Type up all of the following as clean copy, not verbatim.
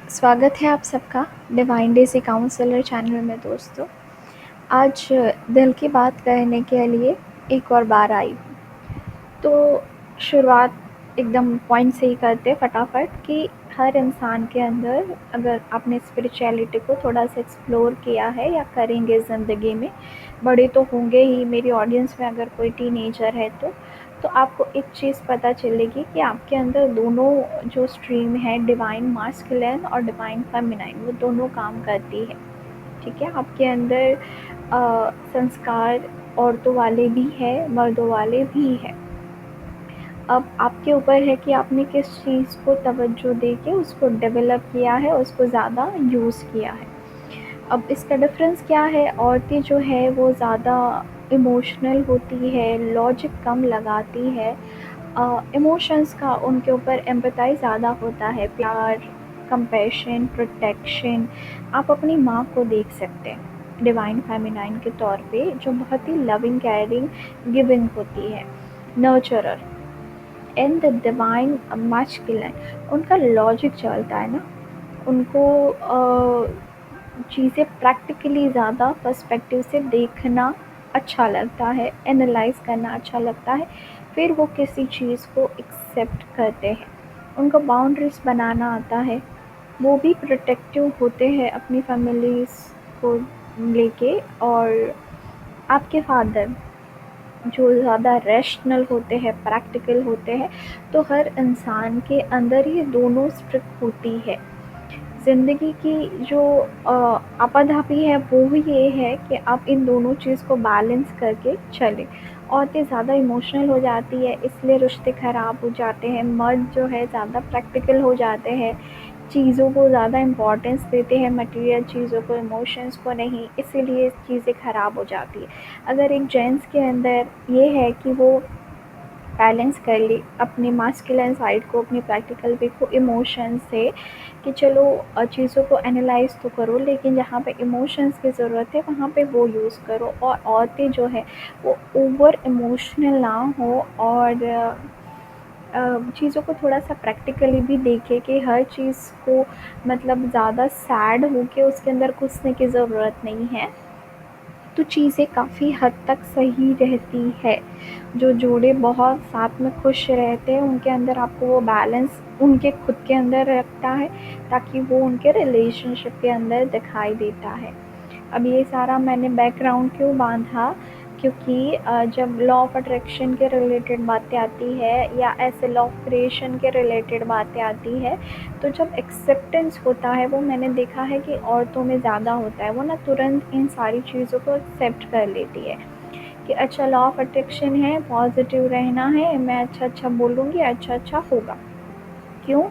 स्वागत है आप सबका डिवाइन डेज़ी काउंसलर चैनल में दोस्तों। आज दिल की बात कहने के लिए एक और बार आई हूँ। तो शुरुआत एकदम पॉइंट से ही करते फटाफट कि हर इंसान के अंदर अगर आपने स्पिरिचुअलिटी को थोड़ा सा एक्सप्लोर किया है या करेंगे ज़िंदगी में, बड़े तो होंगे ही, मेरी ऑडियंस में अगर कोई टीनेजर है तो आपको एक चीज़ पता चलेगी कि आपके अंदर दोनों जो स्ट्रीम है, डिवाइन मास्कुलिन और डिवाइन फेमिनाइन, वो दोनों काम करती है। ठीक है, आपके अंदर संस्कार औरतों वाले भी है, मर्दों वाले भी है। अब आपके ऊपर है कि आपने किस चीज़ को तवज्जो दे के उसको डेवलप किया है, उसको ज़्यादा यूज़ किया है। अब इसका डिफरेंस क्या है? औरतें जो है वो ज़्यादा इमोशनल होती है, लॉजिक कम लगाती है, इमोशंस का उनके ऊपर एम्पैथाइज़ ज़्यादा होता है, प्यार, कंपैशन, प्रोटेक्शन। आप अपनी माँ को देख सकते हैं डिवाइन फेमिनाइन के तौर पे, जो बहुत ही लविंग, केयरिंग, गिविंग होती है, नर्चरर। एंड द डिवाइन मैस्कुलिन, उनका लॉजिक चलता है ना, उनको चीज़ें प्रैक्टिकली ज़्यादा पर्सपेक्टिव से देखना अच्छा लगता है, एनालाइज करना अच्छा लगता है, फिर वो किसी चीज़ को एक्सेप्ट करते हैं। उनको बाउंड्रीज बनाना आता है, वो भी प्रोटेक्टिव होते हैं अपनी फैमिलीज़ को लेके। और आपके फादर जो ज़्यादा रैशनल होते हैं, प्रैक्टिकल होते हैं, तो हर इंसान के अंदर ये दोनों स्ट्रिक होती है। ज़िंदगी की जो आपाधापी है वो ये है कि आप इन दोनों चीज़ को बैलेंस करके चलें। औरतें ज़्यादा इमोशनल हो जाती है, इसलिए रिश्ते ख़राब हो जाते हैं। मर्द जो है ज़्यादा प्रैक्टिकल हो जाते हैं, चीज़ों को ज़्यादा इम्पोर्टेंस देते हैं, मटेरियल चीज़ों को, इमोशंस को नहीं, इसीलिए चीज़ें ख़राब हो जाती है। अगर एक जेंट्स के अंदर ये है कि वो बैलेंस कर ले अपनी मास्कुलिन साइड को, अपनी प्रैक्टिकल वे को इमोशंस से, कि चलो चीज़ों को एनालाइज तो करो, लेकिन जहाँ पे इमोशंस की ज़रूरत है वहाँ पे वो यूज़ करो। और औरतें जो है वो ओवर इमोशनल ना हो, और चीज़ों को थोड़ा सा प्रैक्टिकली भी देखे कि हर चीज़ को मतलब ज़्यादा सैड हो के उसके अंदर घुसने की ज़रूरत नहीं है, तो चीज़ें काफ़ी हद तक सही रहती है। जो जोड़े बहुत साथ में खुश रहते हैं, उनके अंदर आपको वो बैलेंस उनके खुद के अंदर रखता है, ताकि वो उनके रिलेशनशिप के अंदर दिखाई देता है। अब ये सारा मैंने बैकग्राउंड क्यों बांधा, क्योंकि जब लॉ ऑफ अट्रैक्शन के रिलेटेड बातें आती है या ऐसे लॉ ऑफ क्रिएशन के रिलेटेड बातें आती है, तो जब एक्सेप्टेंस होता है, वो मैंने देखा है कि औरतों में ज़्यादा होता है। वो ना तुरंत इन सारी चीज़ों को एक्सेप्ट कर लेती है कि अच्छा लॉ ऑफ अट्रैक्शन है, पॉजिटिव रहना है, मैं अच्छा बोलूँगी, अच्छा होगा। क्यों?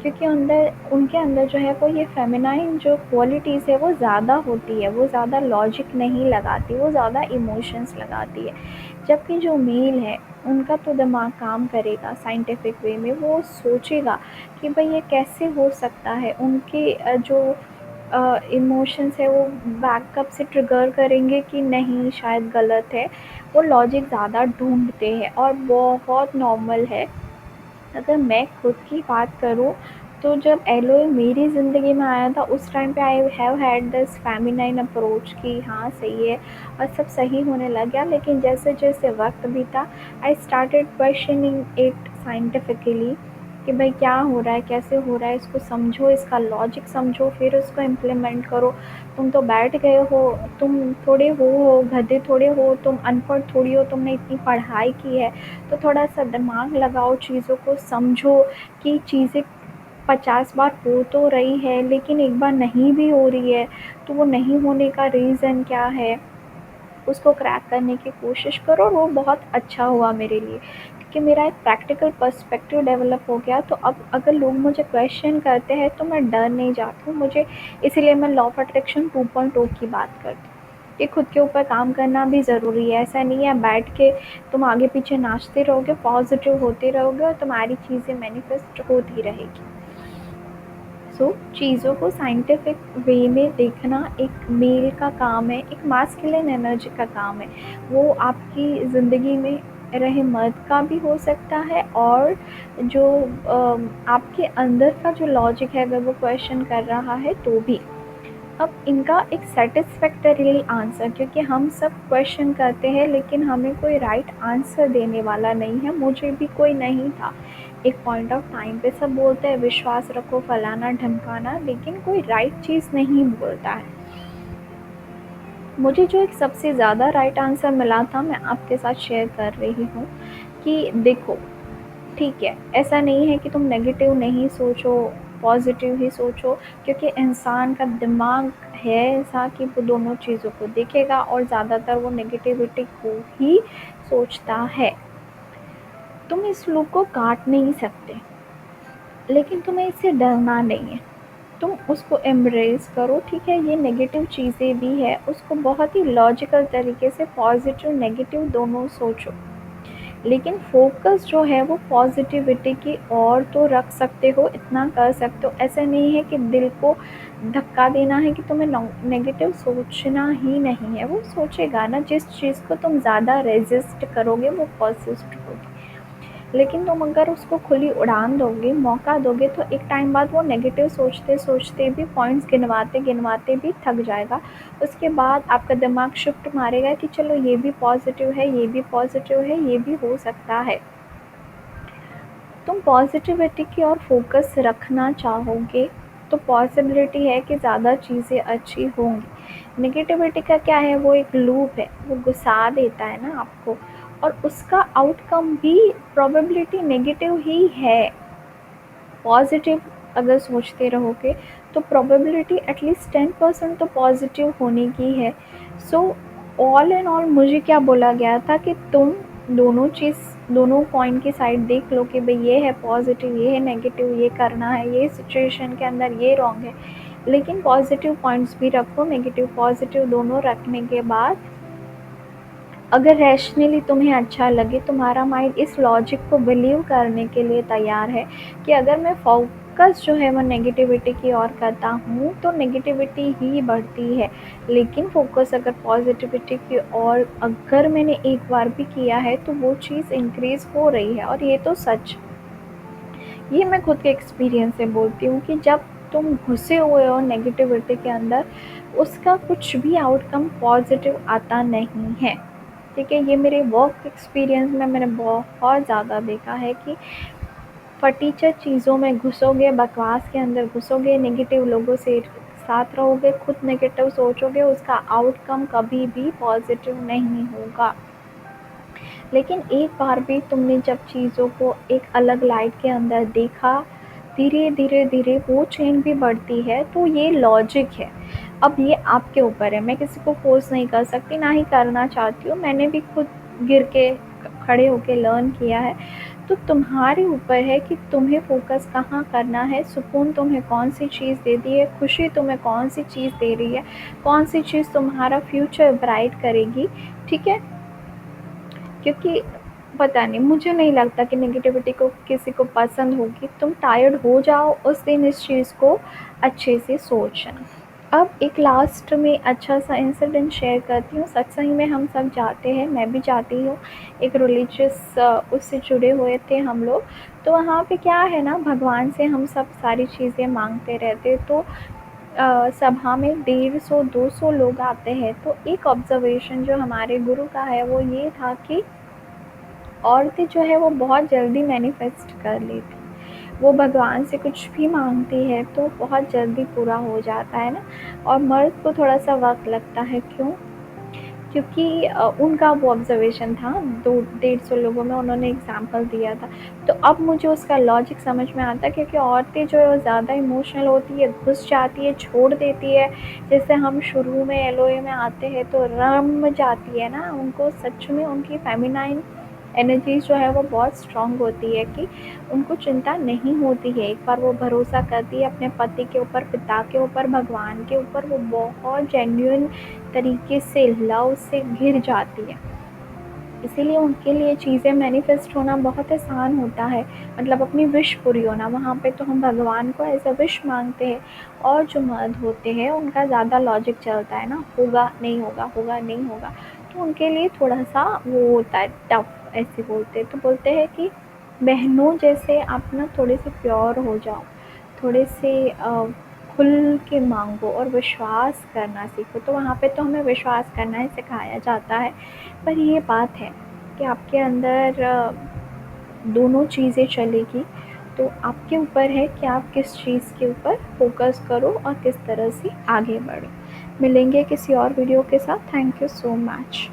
क्योंकि उनके अंदर जो है वो ये फेमिनाइन जो क्वालिटीज़ है वो ज़्यादा होती है, वो ज़्यादा लॉजिक नहीं लगाती, वो ज़्यादा इमोशंस लगाती है। जबकि जो मेल है उनका तो दिमाग काम करेगा साइंटिफिक वे में, वो सोचेगा कि भाई ये कैसे हो सकता है, उनके जो इमोशंस है वो बैकअप से ट्रिगर करेंगे कि नहीं शायद गलत है। वो लॉजिक ज़्यादा ढूंढते हैं और बहुत नॉर्मल है। अगर मैं खुद की बात करूँ, तो जब एलोए मेरी ज़िंदगी में आया था उस टाइम पे I have had this feminine approach कि हाँ सही है और सब सही होने लग गया। लेकिन जैसे जैसे वक्त बीता, I started questioning it scientifically कि भाई क्या हो रहा है, कैसे हो रहा है, इसको समझो, इसका लॉजिक समझो, फिर उसको इम्प्लीमेंट करो। तुम तो बैठ गए हो, तुम थोड़े हो गधे थोड़े हो, तुम अनपढ़ थोड़ी हो, तुमने इतनी पढ़ाई की है, तो थोड़ा सा दिमाग लगाओ, चीज़ों को समझो कि चीज़ें 50 बार हो तो रही है, लेकिन एक बार नहीं भी हो रही है, तो वो नहीं होने का रीज़न क्या है, उसको क्रैक करने की कोशिश करो। और वो बहुत अच्छा हुआ मेरे लिए, क्योंकि मेरा एक प्रैक्टिकल पर्सपेक्टिव डेवलप हो गया। तो अब अगर लोग मुझे क्वेश्चन करते हैं तो मैं डर नहीं जाती हूँ। मुझे इसीलिए मैं लॉ ऑफ अट्रैक्शन 2.0 की बात करती हूँ कि खुद के ऊपर काम करना भी ज़रूरी है। ऐसा नहीं है बैठ के तुम आगे पीछे नाचते रहोगे, पॉजिटिव होते रहोगे और तुम्हारी चीज़ें मैनिफेस्ट होती रहेगी। चीज़ों को साइंटिफिक वे में देखना एक मेल का काम है, एक मास्कुलिन एनर्जी का काम है। वो आपकी ज़िंदगी में रहे मर्द का भी हो सकता है, और जो आपके अंदर का जो लॉजिक है अगर वो क्वेश्चन कर रहा है तो भी। अब इनका एक सेटिस्फैक्टरी आंसर, क्योंकि हम सब क्वेश्चन करते हैं लेकिन हमें कोई राइट आंसर देने वाला नहीं है, मुझे भी कोई नहीं था। एक पॉइंट ऑफ टाइम पे सब बोलते हैं विश्वास रखो फलाना ढमकाना, लेकिन कोई राइट चीज़ नहीं बोलता है। मुझे जो एक सबसे ज़्यादा राइट आंसर मिला था मैं आपके साथ शेयर कर रही हूँ कि देखो, ठीक है, ऐसा नहीं है कि तुम नेगेटिव नहीं सोचो, पॉजिटिव ही सोचो, क्योंकि इंसान का दिमाग है ऐसा कि वो दोनों चीज़ों को देखेगा और ज़्यादातर वो नेगेटिविटी को ही सोचता है। तुम इस लूप को काट नहीं सकते, लेकिन तुम्हें इससे डरना नहीं है, तुम उसको एम्ब्रेस करो। ठीक है, ये नेगेटिव चीज़ें भी है, उसको बहुत ही लॉजिकल तरीके से पॉजिटिव नेगेटिव दोनों सोचो, लेकिन फोकस जो है वो पॉजिटिविटी की ओर तो रख सकते हो, इतना कर सकते हो। ऐसा नहीं है कि दिल को धक्का देना है कि तुम्हें नेगेटिव सोचना ही नहीं है, वो सोचेगा ना, जिस चीज़ को तुम ज़्यादा रेजिस्ट करोगे वो परसिस्ट होगी। लेकिन तुम अगर उसको खुली उड़ान दोगे, मौका दोगे, तो एक टाइम बाद वो नेगेटिव सोचते सोचते भी, पॉइंट्स गिनवाते गिनवाते भी थक जाएगा। उसके बाद आपका दिमाग शिफ्ट मारेगा कि चलो ये भी पॉजिटिव है, ये भी पॉजिटिव है, ये भी हो सकता है। तुम पॉजिटिविटी की ओर फोकस रखना चाहोगे तो पॉसिबिलिटी है कि ज़्यादा चीज़ें अच्छी होंगी। नेगेटिविटी का क्या है, वो एक लूप है, वो घुसा देता है ना आपको, और उसका आउटकम भी प्रोबेबिलिटी नेगेटिव ही है। पॉजिटिव अगर सोचते रहोगे तो प्रोबेबिलिटी एटलीस्ट 10% तो पॉजिटिव होने की है। सो ऑल इन ऑल मुझे क्या बोला गया था कि तुम दोनों कॉइन की साइड देख लो कि भाई ये है पॉजिटिव, ये है नेगेटिव, ये करना है, ये सिचुएशन के अंदर ये रॉन्ग है, लेकिन पॉजिटिव पॉइंट्स भी रखो, नेगेटिव पॉजिटिव दोनों रखने के बाद अगर रैशनली तुम्हें अच्छा लगे, तुम्हारा माइंड इस लॉजिक को बिलीव करने के लिए तैयार है कि अगर मैं फोकस जो है वो नेगेटिविटी की ओर करता हूँ तो नेगेटिविटी ही बढ़ती है, लेकिन फोकस अगर पॉजिटिविटी की ओर अगर मैंने एक बार भी किया है तो वो चीज़ इंक्रीज़ हो रही है। और ये तो सच, ये मैं खुद के एक्सपीरियंस से बोलती हूँ कि जब तुम घुसे हुए हो नेगेटिविटी के अंदर, उसका कुछ भी आउटकम पॉजिटिव आता नहीं है। ठीक है, ये मेरे वर्क एक्सपीरियंस में मैंने बहुत ज़्यादा देखा है कि फटीचर चीज़ों में घुसोगे, बकवास के अंदर घुसोगे, नेगेटिव लोगों से साथ रहोगे, खुद नेगेटिव सोचोगे, उसका आउटकम कभी भी पॉजिटिव नहीं होगा। लेकिन एक बार भी तुमने जब चीज़ों को एक अलग लाइट के अंदर देखा, धीरे धीरे धीरे वो चेंज भी बढ़ती है, तो ये लॉजिक है। अब ये आपके ऊपर है, मैं किसी को फोर्स नहीं कर सकती, ना ही करना चाहती हूँ, मैंने भी खुद गिर के खड़े होके लर्न किया है। तो तुम्हारे ऊपर है कि तुम्हें फोकस कहाँ करना है, सुकून तुम्हें कौन सी चीज़ देती है, खुशी तुम्हें कौन सी चीज़ दे रही है, कौन सी चीज़ तुम्हारा फ्यूचर ब्राइट करेगी। ठीक है, क्योंकि पता नहीं, मुझे नहीं लगता कि नेगेटिविटी को किसी को पसंद होगी। तुम टायर्ड हो जाओ उस दिन इस चीज़ को अच्छे से सोचना। अब एक लास्ट में अच्छा सा इंसिडेंट शेयर करती हूँ। सत्संग में हम सब जाते हैं, मैं भी जाती हूँ, एक रिलीजियस उससे जुड़े हुए थे हम लोग। तो वहाँ पे क्या है ना, भगवान से हम सब सारी चीज़ें मांगते रहते। तो सभा में 150-200 लोग आते हैं। तो एक ऑब्जर्वेशन जो हमारे गुरु का है वो ये था कि औरतें जो है वो बहुत जल्दी मैनिफेस्ट कर लेती, वो भगवान से कुछ भी मांगती है तो बहुत जल्दी पूरा हो जाता है ना, और मर्द को थोड़ा सा वक्त लगता है। क्यों? क्योंकि उनका वो ऑब्जर्वेशन था, 200-150 लोगों में उन्होंने एग्जाम्पल दिया था। तो अब मुझे उसका लॉजिक समझ में आता है, क्योंकि औरतें जो है वो ज़्यादा इमोशनल होती है, घुस जाती है, छोड़ देती है। जैसे हम शुरू में एलओए में आते हैं तो रम जाती है ना, उनको सच में उनकी फेमिनाइन एनर्जीज जो है वो बहुत स्ट्रॉन्ग होती है कि उनको चिंता नहीं होती है। एक बार वो भरोसा करती है अपने पति के ऊपर, पिता के ऊपर, भगवान के ऊपर, वो बहुत जेन्युइन तरीके से लव से घिर जाती है। इसीलिए उनके लिए चीज़ें मैनिफेस्ट होना बहुत आसान होता है, मतलब अपनी विश पूरी होना। वहाँ पे तो हम भगवान को एज अ विश मांगते हैं, और जो मर्द होते हैं उनका ज़्यादा लॉजिक चलता है ना, होगा नहीं होगा, होगा नहीं होगा, तो उनके लिए थोड़ा सा वो होता है टफ। ऐसे बोलते हैं। तो बोलते हैं कि बहनों जैसे आप ना थोड़े से प्योर हो जाओ, थोड़े से खुल के मांगो और विश्वास करना सीखो। तो वहाँ पे तो हमें विश्वास करना ही सिखाया जाता है। पर ये बात है कि आपके अंदर दोनों चीज़ें चलेगी, तो आपके ऊपर है कि आप किस चीज़ के ऊपर फोकस करो और किस तरह से आगे बढ़ो। मिलेंगे किसी और वीडियो के साथ। Thank you so much.